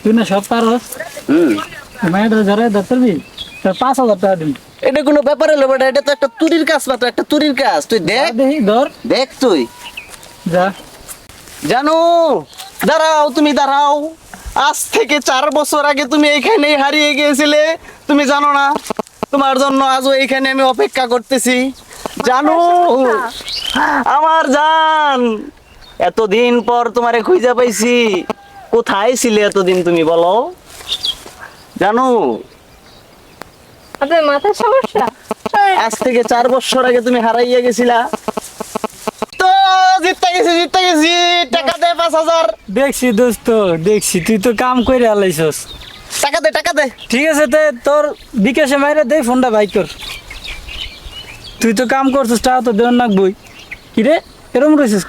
তুই না সব পারস মায়ের যারা ধরবি তোর 5,000 টাকা দিবি। এটা কোনো ব্যাপার হলো বেটা, এটা তো একটা তুরির কাজ মাত্র, একটা তুরির কাজ। তুই দেখ দেখি ধর দেখ তুই যা। জানো, দাঁড়াও তুমি দাঁড়াও। আজ থেকে 4 বছর আগে তুমি এইখানেই হারিয়ে গিয়েছিলে, তুমি জানো না? তোমার জন্য আজও এইখানে আমি অপেক্ষা করতেছি, জানো? আমার জান, এতদিন পর তোমারে খুঁজে পাইছি। কোথায় ছিলে এতদিন তুমি বলো? জানো, আপনার মাথার সমস্যা? আজ থেকে 4 বছর আগে তুমি হারাইয়া গেছিলা। তো জিততে গেছি, টাকা দে 5,000। দেখছি দোস্ত, দেখছি তুই তো কাম করে আলাইছস। টাকা দে, টাকা দে। ঠিক আছে তে তোর বিকাশে মাইরে দে ফোনটা বাইক কর। তুই তো কাম করছিস, টাকা তো দেওয়ার নাকবই। কিরে এরম রয়েছিস?